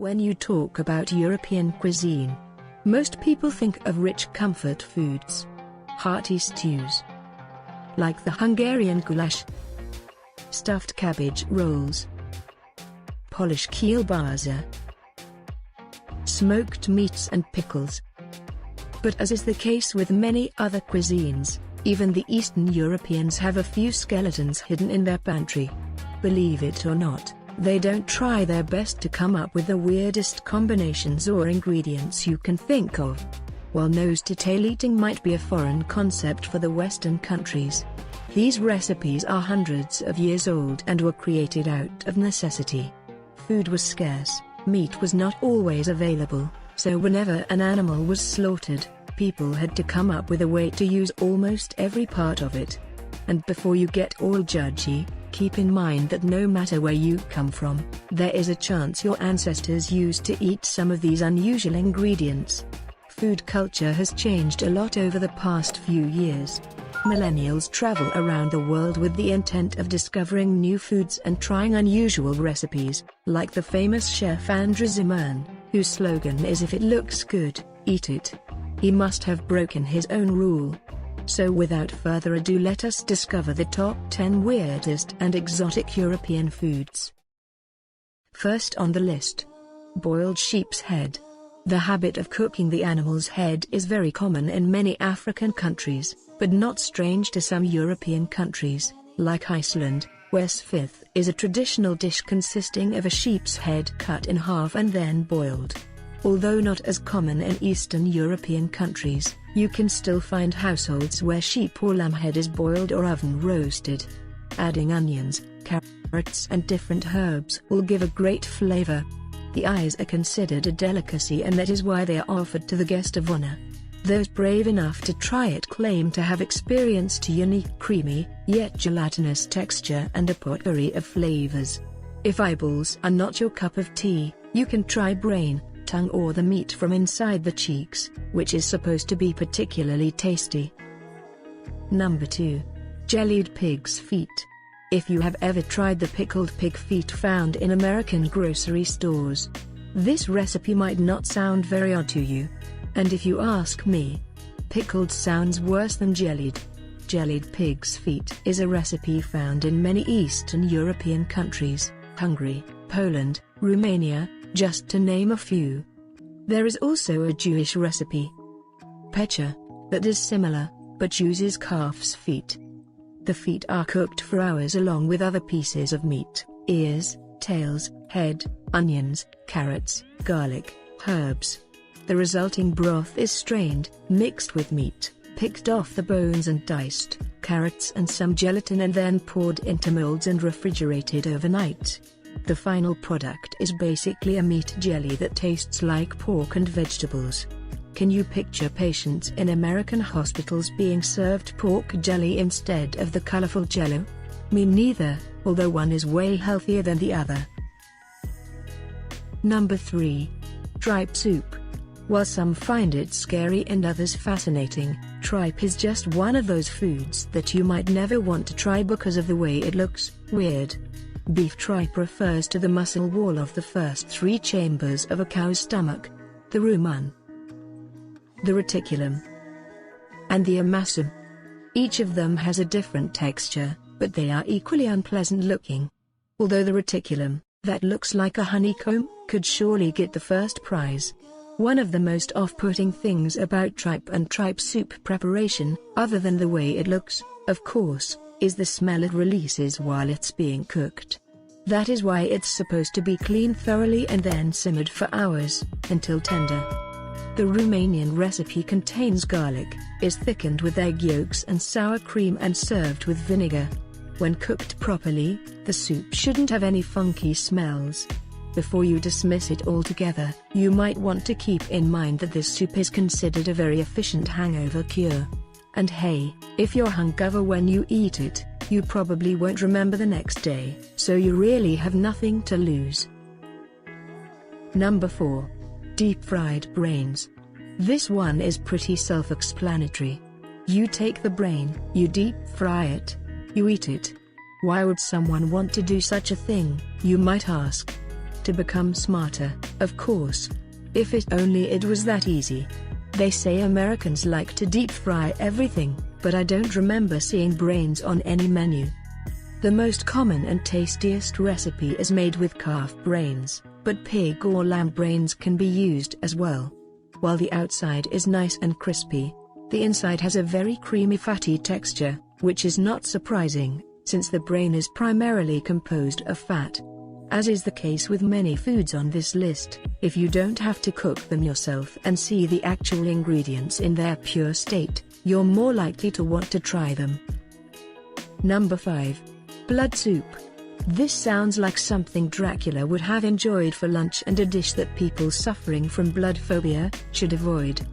When you talk about European cuisine, most people think of rich comfort foods, hearty stews, like the Hungarian goulash, stuffed cabbage rolls, Polish kielbasa, smoked meats and pickles. But as is the case with many other cuisines, even the Eastern Europeans have a few skeletons hidden in their pantry. Believe it or not, they don't try their best to come up with the weirdest combinations or ingredients you can think of. While nose-to-tail eating might be a foreign concept for the Western countries, these recipes are hundreds of years old and were created out of necessity. Food was scarce, meat was not always available, so whenever an animal was slaughtered, people had to come up with a way to use almost every part of it. And before you get all judgy, keep in mind that no matter where you come from, there is a chance your ancestors used to eat some of these unusual ingredients. Food culture has changed a lot over the past few years. Millennials travel around the world with the intent of discovering new foods and trying unusual recipes, like the famous chef Andrew Zimmern, whose slogan is "If it looks good, eat it." He must have broken his own rule. So without further ado, let us discover the top 10 weirdest and exotic European foods. First on the list, boiled sheep's head. The habit of cooking the animal's head is very common in many African countries, but not strange to some European countries, like Iceland, where svith is a traditional dish consisting of a sheep's head cut in half and then boiled. Although not as common in Eastern European countries, you can still find households where sheep or lamb head is boiled or oven roasted. Adding onions, carrots and different herbs will give a great flavor. The eyes are considered a delicacy, and that is why they are offered to the guest of honor. Those brave enough to try it claim to have experienced a unique creamy, yet gelatinous texture and a potpourri of flavors. If eyeballs are not your cup of tea, you can try brain, tongue or the meat from inside the cheeks, which is supposed to be particularly tasty. Number 2. Jellied pig's feet. If you have ever tried the pickled pig feet found in American grocery stores, this recipe might not sound very odd to you. And if you ask me, pickled sounds worse than jellied. Jellied pig's feet is a recipe found in many Eastern European countries, Hungary, Poland, Romania, just to name a few. There is also a Jewish recipe, pecha, that is similar, but uses calf's feet. The feet are cooked for hours along with other pieces of meat, ears, tails, head, onions, carrots, garlic, herbs. The resulting broth is strained, mixed with meat, picked off the bones and diced, carrots and some gelatin, and then poured into molds and refrigerated overnight. The final product is basically a meat jelly that tastes like pork and vegetables. Can you picture patients in American hospitals being served pork jelly instead of the colorful jello? Me neither, although one is way healthier than the other. Number 3. Tripe soup. While some find it scary and others fascinating, tripe is just one of those foods that you might never want to try because of the way it looks weird. Beef tripe refers to the muscle wall of the first 3 chambers of a cow's stomach: the rumen, the reticulum, and the omasum. Each of them has a different texture, but they are equally unpleasant looking. Although the reticulum, that looks like a honeycomb, could surely get the first prize. One of the most off-putting things about tripe and tripe soup preparation, other than the way it looks, of course, is the smell it releases while it's being cooked. That is why it's supposed to be cleaned thoroughly and then simmered for hours, until tender. The Romanian recipe contains garlic, is thickened with egg yolks and sour cream and served with vinegar. When cooked properly, the soup shouldn't have any funky smells. Before you dismiss it altogether, you might want to keep in mind that this soup is considered a very efficient hangover cure. And hey, if you're hungover when you eat it, you probably won't remember the next day, so you really have nothing to lose. Number 4. Deep-fried brains. This one is pretty self-explanatory. You take the brain, you deep-fry it, you eat it. Why would someone want to do such a thing, you might ask? To become smarter. Of course. If it was that easy. They say Americans like to deep fry everything, but I don't remember seeing brains on any menu. The most common and tastiest recipe is made with calf brains, but pig or lamb brains can be used as well. While the outside is nice and crispy, the inside has a very creamy fatty texture, which is not surprising, since the brain is primarily composed of fat. As is the case with many foods on this list, if you don't have to cook them yourself and see the actual ingredients in their pure state, you're more likely to want to try them. Number 5. Blood soup. This sounds like something Dracula would have enjoyed for lunch and a dish that people suffering from blood phobia should avoid.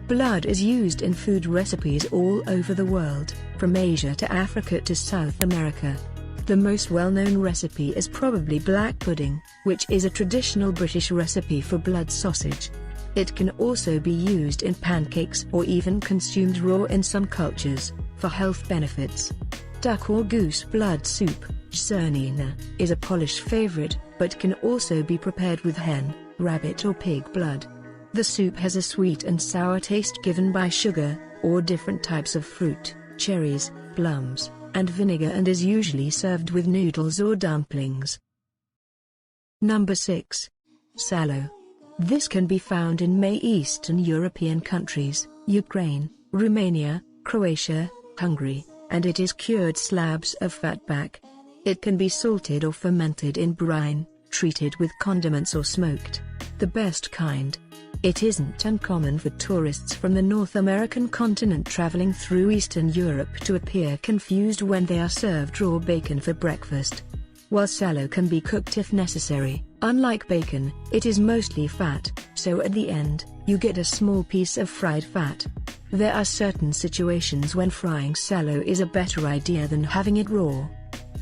Blood is used in food recipes all over the world, from Asia to Africa to South America. The most well-known recipe is probably black pudding, which is a traditional British recipe for blood sausage. It can also be used in pancakes or even consumed raw in some cultures, for health benefits. Duck or goose blood soup, czernina, is a Polish favorite, but can also be prepared with hen, rabbit or pig blood. The soup has a sweet and sour taste given by sugar, or different types of fruit, cherries, plums, and vinegar, and is usually served with noodles or dumplings. Number 6. Sallow. This can be found in many Eastern European countries, Ukraine, Romania, Croatia, Hungary, and it is cured slabs of fatback. It can be salted or fermented in brine, treated with condiments or smoked. The best kind. It isn't uncommon for tourists from the North American continent traveling through Eastern Europe to appear confused when they are served raw bacon for breakfast. While sallow can be cooked if necessary, unlike bacon, it is mostly fat, so at the end, you get a small piece of fried fat. There are certain situations when frying sallow is a better idea than having it raw.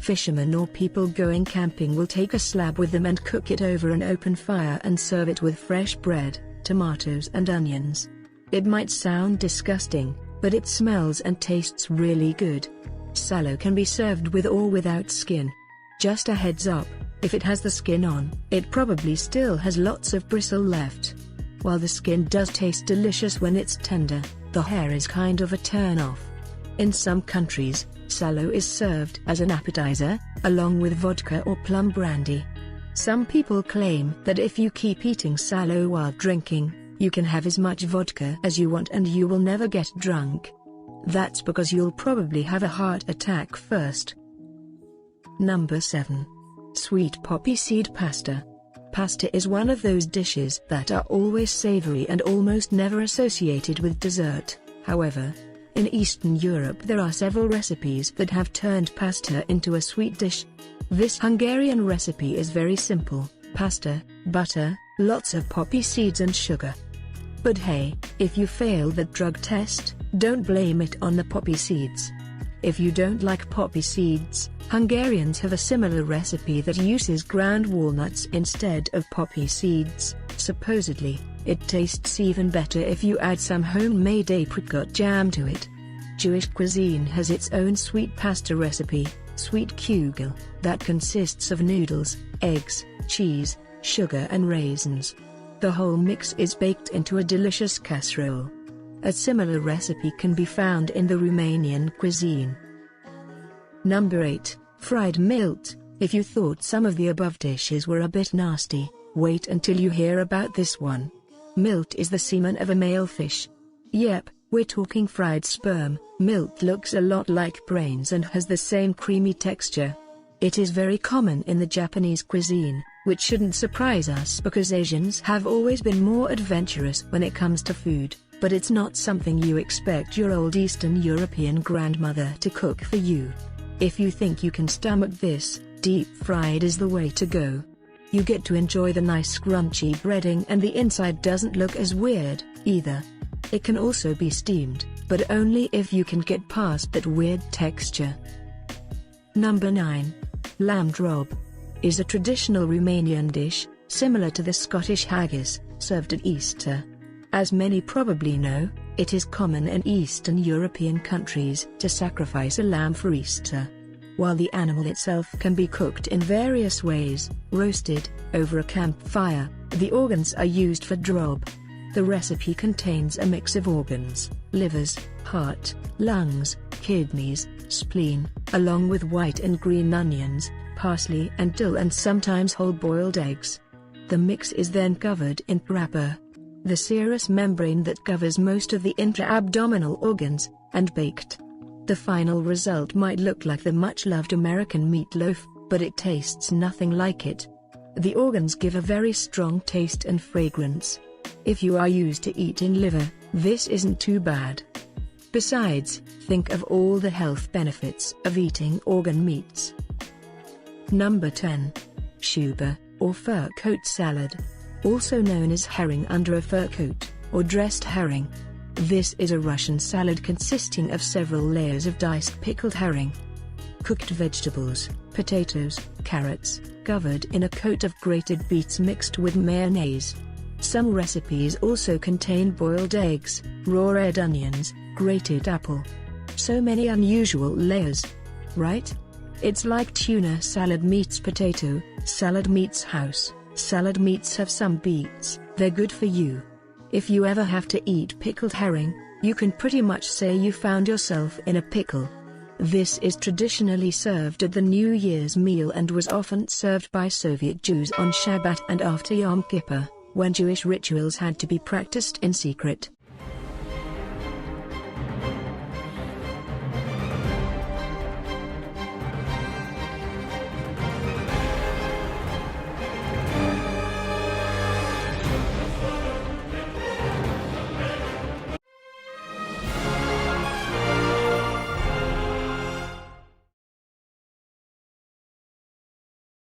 Fishermen or people going camping will take a slab with them and cook it over an open fire and serve it with fresh bread, tomatoes and onions. It might sound disgusting, but it smells and tastes really good. Sallow can be served with or without skin. Just a heads up, if it has the skin on, it probably still has lots of bristle left. While the skin does taste delicious when it's tender, the hair is kind of a turn-off. In some countries, sallow is served as an appetizer, along with vodka or plum brandy. Some people claim that if you keep eating sallow while drinking, you can have as much vodka as you want and you will never get drunk. That's because you'll probably have a heart attack first. Number 7. Sweet poppy seed pasta. Pasta is one of those dishes that are always savory and almost never associated with dessert. However, in Eastern Europe there are several recipes that have turned pasta into a sweet dish. This Hungarian recipe is very simple: pasta, butter, lots of poppy seeds and sugar. But hey, if you fail that drug test, don't blame it on the poppy seeds. If you don't like poppy seeds, Hungarians have a similar recipe that uses ground walnuts instead of poppy seeds. Supposedly, it tastes even better if you add some homemade apricot jam to it. Jewish cuisine has its own sweet pasta recipe, sweet kugel, that consists of noodles, eggs, cheese, sugar and raisins. The whole mix is baked into a delicious casserole. A similar recipe can be found in the Romanian cuisine. Number 8. Fried milt. If you thought some of the above dishes were a bit nasty, wait until you hear about this one. Milt is the semen of a male fish. Yep, we're talking fried sperm. Milt looks a lot like brains and has the same creamy texture. It is very common in the Japanese cuisine, which shouldn't surprise us because Asians have always been more adventurous when it comes to food, but it's not something you expect your old Eastern European grandmother to cook for you. If you think you can stomach this, deep fried is the way to go. You get to enjoy the nice crunchy breading and the inside doesn't look as weird, either. It can also be steamed, but only if you can get past that weird texture. Number 9. Lamb drob is a traditional Romanian dish, similar to the Scottish haggis, served at Easter. As many probably know, it is common in Eastern European countries to sacrifice a lamb for Easter. While the animal itself can be cooked in various ways, roasted, over a campfire, the organs are used for drob. The recipe contains a mix of organs, livers, heart, lungs, kidneys, spleen, along with white and green onions, parsley and dill, and sometimes whole boiled eggs. The mix is then covered in wrapper, the serous membrane that covers most of the intra-abdominal organs, and baked. The final result might look like the much-loved American meatloaf, but it tastes nothing like it. The organs give a very strong taste and fragrance. If you are used to eating liver, this isn't too bad. Besides, think of all the health benefits of eating organ meats. Number 10. Shuba, or fur coat salad. Also known as herring under a fur coat, or dressed herring. This is a Russian salad consisting of several layers of diced pickled herring, cooked vegetables, potatoes, carrots, covered in a coat of grated beets mixed with mayonnaise. Some recipes also contain boiled eggs, raw red onions, grated apple. So many unusual layers. Right? It's like tuna salad meets potato, salad meets house, salad meets have some beets, they're good for you. If you ever have to eat pickled herring, you can pretty much say you found yourself in a pickle. This is traditionally served at the New Year's meal and was often served by Soviet Jews on Shabbat and after Yom Kippur, when Jewish rituals had to be practiced in secret.